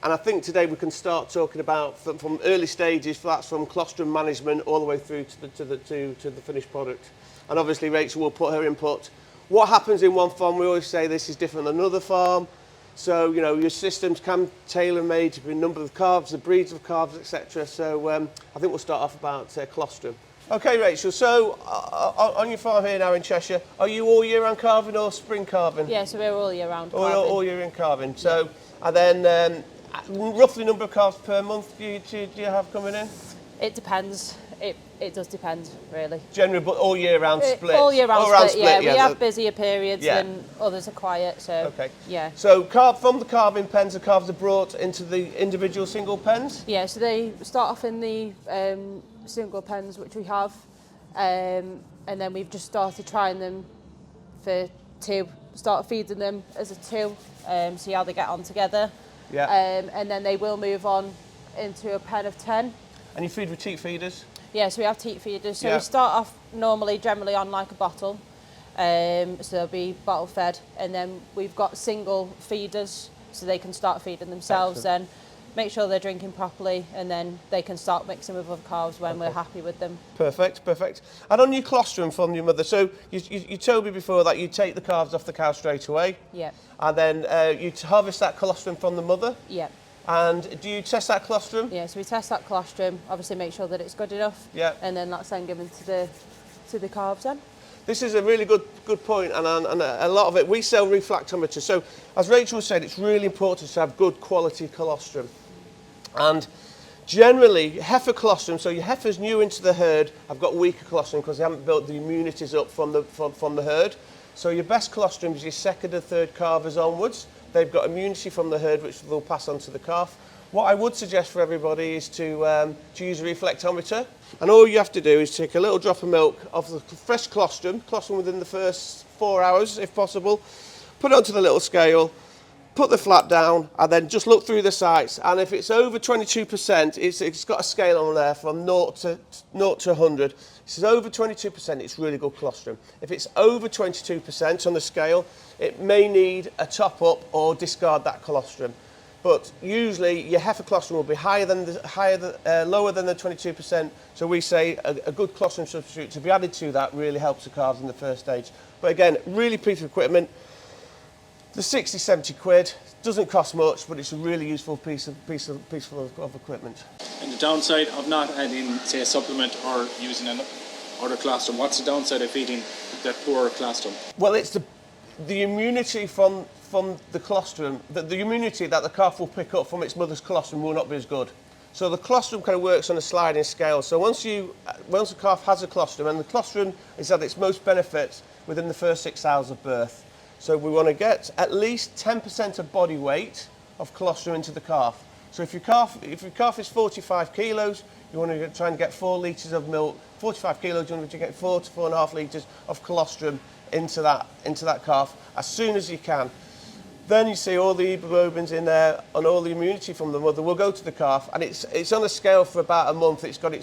And I think today we can start talking about from early stages, that's from colostrum management all the way through to the finished product. And obviously Rachel will put her input. What happens in one farm, we always say this is different than another farm. So, you know, your systems can tailor-made to the number of calves, the breeds of calves, etc. So I think we'll start off about colostrum. Okay, Rachel, so on your farm here now in Cheshire, are you all year round calving or spring calving? Yeah, so we're all year round calving. All year in calving. So, and then roughly number of calves per month do you have coming in? It depends. It does depend, really. Generally, but all year round split? All year round split, yeah. We have busier periods and others are quiet, so okay. Yeah. So from the calving pens, the calves are brought into the individual single pens? Yeah, so they start off in the single pens, which we have, and then we've just started trying them for two, start feeding them as a two, see how they get on together. Yeah. And then they will move on into a pen of 10. And you feed with teat feeders? Yeah, so we have teat feeders. So we start off generally on like a bottle. So they'll be bottle fed. And then we've got single feeders, so they can start feeding themselves. Then make sure they're drinking properly, and then they can start mixing with other calves when we're happy with them. Perfect, perfect. And on your colostrum from your mother, so you told me before that you take the calves off the cow straight away? Yeah. And then you harvest that colostrum from the mother? Yeah. And do you test that colostrum? Yeah, so we test that colostrum, obviously make sure that it's good enough. Yeah. And then that's then given to the calves then. This is a really good point, and a lot of it, we sell reflactometers. So as Rachel said, it's really important to have good quality colostrum. And generally, heifer colostrum, so your heifers new into the herd have got weaker colostrum because they haven't built the immunities up from the herd. So your best colostrum is your second and third calvers onwards. They've got immunity from the herd, which they'll pass on to the calf. What I would suggest for everybody is to use a reflectometer. And all you have to do is take a little drop of milk off the fresh colostrum within the first 4 hours, if possible, put it onto the little scale, put the flap down, and then just look through the sights. And if it's over 22%, it's got a scale on there from 0 to 100. If it's over 22%, it's really good colostrum. If it's over 22% on the scale, it may need a top up or discard that colostrum. But usually your heifer colostrum will be lower than the 22%. So we say a good colostrum substitute to be added to that really helps the calves in the first stage. But again, really piece of equipment. The 60, 70 quid doesn't cost much, but it's a really useful piece of equipment. And the downside of not adding, say, a supplement or using other colostrum, what's the downside of feeding that poor colostrum? Well, it's the immunity from the colostrum, the immunity that the calf will pick up from its mother's colostrum will not be as good. So the colostrum kind of works on a sliding scale. So once a calf has a colostrum, and the colostrum is at its most benefits within the first 6 hours of birth. So we want to get at least 10% of body weight of colostrum into the calf. So if your calf is 45 kilos, you want to try and get 4 litres of milk. 45 kilos, you want to get 4 to 4.5 litres of colostrum into that calf as soon as you can. Then you see all the hemoglobins in there and all the immunity from the mother will go to the calf, and it's on a scale for about a month. It's got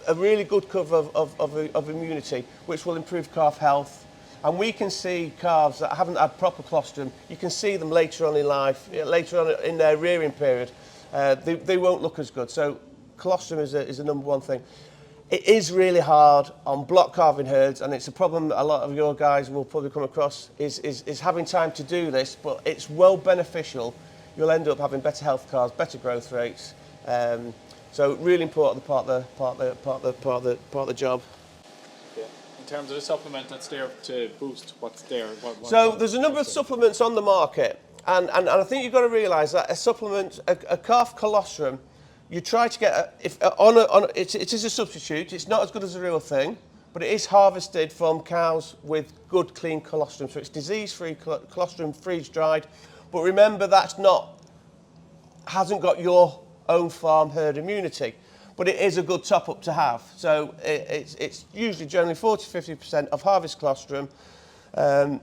a really good cover of immunity, which will improve calf health. And we can see calves that haven't had proper colostrum, you can see them later on in life, later on in their rearing period, they won't look as good. So colostrum is the number one thing. It is really hard on block calving herds, and it's a problem that a lot of your guys will probably come across, is having time to do this, but it's well beneficial. You'll end up having better health calves, better growth rates. So really important part of the job. In terms of the supplement that's there to boost what's there? So there's a number of supplements on the market, and I think you've got to realise that a supplement, a calf colostrum, you try to get it is a substitute. It's not as good as the real thing, but it is harvested from cows with good clean colostrum, so it's disease-free colostrum, freeze-dried. But remember, hasn't got your own farm herd immunity. But it is a good top-up to have. So it's usually generally 40-50% of harvest colostrum. I'll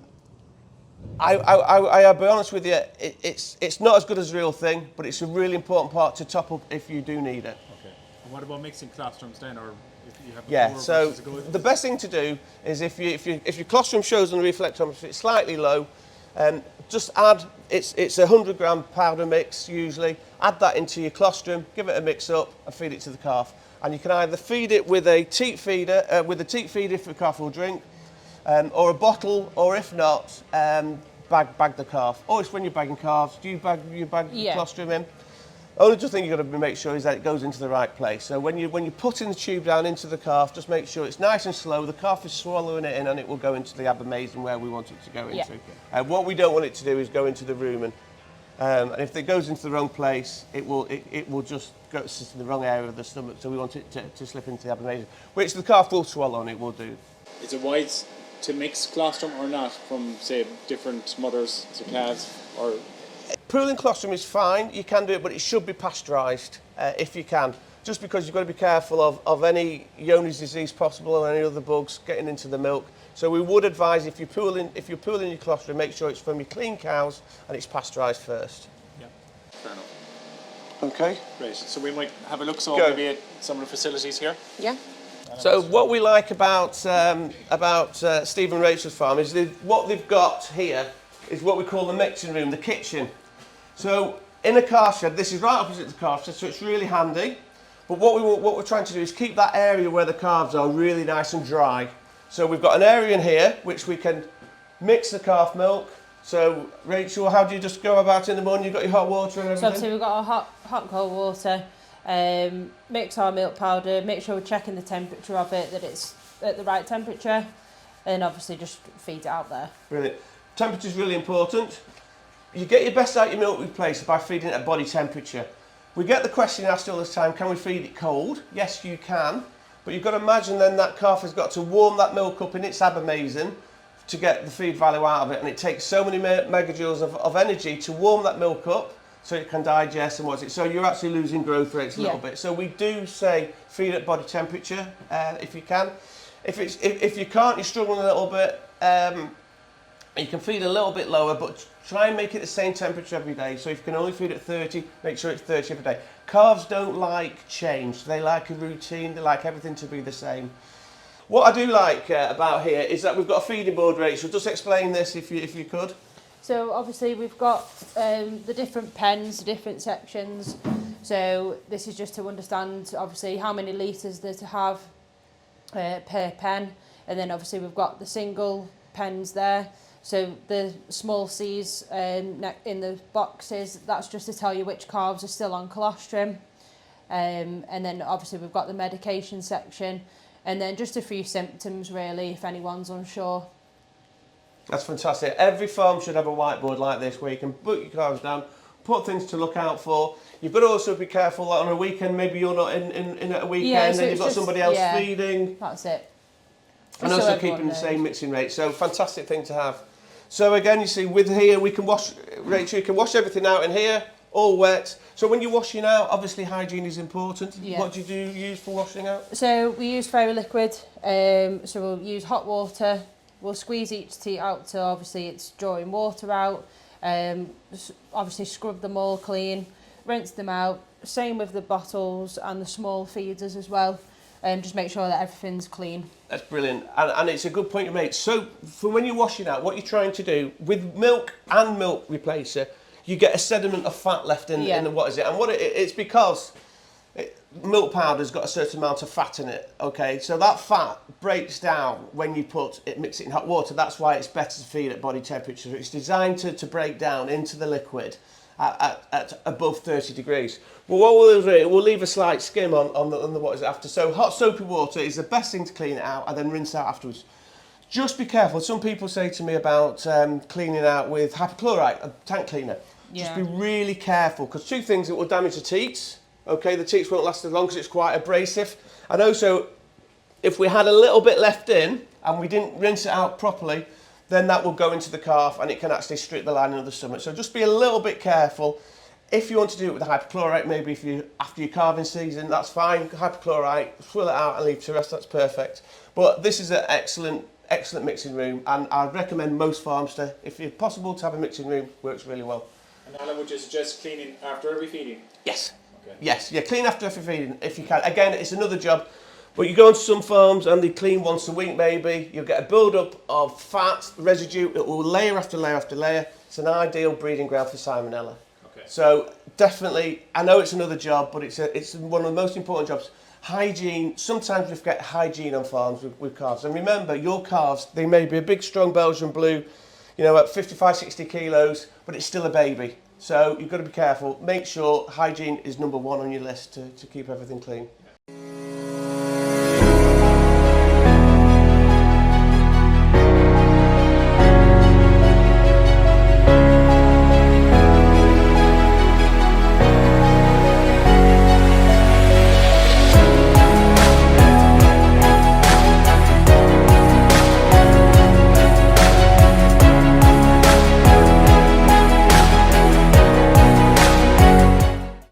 be honest with you, it's not as good as the real thing, but it's a really important part to top up if you do need it. Okay. And what about mixing colostrums then, or if you have a poor so the best thing to do is if your colostrum shows on the reflectometer, if it's slightly low, Just add, it's a 100 gram powder mix usually, add that into your colostrum, give it a mix up and feed it to the calf. And you can either feed it with a teat feeder, if the calf will drink, or a bottle, or if not, bag the calf. Always when you're bagging calves, do you bag the colostrum in? Only just thing you've got to make sure is that it goes into the right place. So when you're putting the tube down into the calf, just make sure it's nice and slow. The calf is swallowing it in, and it will go into the abamazon where we want it to go into. What we don't want it to do is go into the rumen. And if it goes into the wrong place, it will just go to the wrong area of the stomach. So we want it to slip into the abamazon, which the calf will swallow, and it will do. Is it wise to mix colostrum or not from, say, different mothers to calves, or? Pooling colostrum is fine, you can do it, but it should be pasteurised if you can. Just because you've got to be careful of any Johne's disease possible or any other bugs getting into the milk. So we would advise if you're pooling your colostrum, make sure it's from your clean cows and it's pasteurised first. Yeah, fair enough. Okay. Great. So we might have a look maybe at some of the facilities here. Yeah. So what we like about Steve and Rachel's farm is what they've got here is what we call the mixing room, the kitchen. So in a calf shed, this is right opposite the calf shed, so it's really handy. But what we're trying to do is keep that area where the calves are really nice and dry. So we've got an area in here which we can mix the calf milk. So Rachel, how do you just go about it in the morning? You've got your hot water and everything? So obviously we've got our hot cold water, mix our milk powder, make sure we're checking the temperature of it, that it's at the right temperature, and obviously just feed it out there. Brilliant. Temperature is really important. You get your best out of your milk replacer by feeding it at body temperature. We get the question asked all the time, can we feed it cold? Yes, you can. But you've got to imagine then that calf has got to warm that milk up in its abamazon to get the feed value out of it. And it takes so many megajoules of energy to warm that milk up so it can digest and what's it. So you're actually losing growth rates a little bit. So we do say feed at body temperature if you can. If you can't, you're struggling a little bit, you can feed a little bit lower, but try and make it the same temperature every day. So if you can only feed at 30, make sure it's 30 every day. Calves don't like change. They like a routine. They like everything to be the same. What I do like about here is that we've got a feeding board, Rachel. Just explain this if you could. So obviously we've got the different pens, the different sections. So this is just to understand obviously how many litres there to have per pen. And then obviously we've got the single pens there. So the small C's in the boxes, that's just to tell you which calves are still on colostrum. And then obviously we've got the medication section, and then just a few symptoms really if anyone's unsure. That's fantastic. Every farm should have a whiteboard like this where you can put your calves down, put things to look out for. You've got to also be careful that on a weekend, maybe you're not in at a weekend, so and you've got somebody else feeding. That's it. And also keeping the same mixing rate. So fantastic thing to have. So again, you see with here, we can wash, Rachel, you can wash everything out in here, all wet. So when you're washing out, obviously hygiene is important. Yeah. What do you use for washing out? So we use fairy liquid, so we'll use hot water, we'll squeeze each teat out till obviously it's drawing water out, obviously scrub them all clean, rinse them out, same with the bottles and the small feeders as well. Just make sure that everything's clean. That's brilliant, and it's a good point you made. So for when you're washing out, what you're trying to do with milk and milk replacer, you get a sediment of fat left in the, what is it? And what it's because milk powder's got a certain amount of fat in it. Okay, so that fat breaks down when you mix it in hot water. That's why it's better to feed at body temperature. It's designed to break down into the liquid at above 30 degrees. Well, what we'll do, we'll leave a slight skim on the what is it after. So hot soapy water is the best thing to clean it out, and then rinse out afterwards. Just be careful. Some people say to me about cleaning out with hypochlorite, a tank cleaner. Just be really careful, because two things, it will damage the teats. Okay, the teats won't last as long because it's quite abrasive. And also, if we had a little bit left in and we didn't rinse it out properly, then that will go into the calf and it can actually strip the lining of the stomach. So just be a little bit careful. If you want to do it with the hypochlorite, maybe after your calving season, that's fine. Hypochlorite, swill it out and leave to rest, that's perfect. But this is an excellent mixing room, and I'd recommend most farms to, if it's possible, to have a mixing room. Works really well. And Alan, would you suggest cleaning after every feeding? Yes. Okay. Yes, clean after every feeding if you can. Again, it's another job. But you go onto some farms and they clean once a week maybe, you'll get a build-up of fat, residue, it will layer after layer after layer. It's an ideal breeding ground for salmonella. Okay. So definitely, I know it's another job, but it's one of the most important jobs. Hygiene, sometimes we forget hygiene on farms with calves. And remember, your calves, they may be a big, strong Belgian blue, you know, at 55, 60 kilos, but it's still a baby. So you've got to be careful. Make sure hygiene is number one on your list to keep everything clean.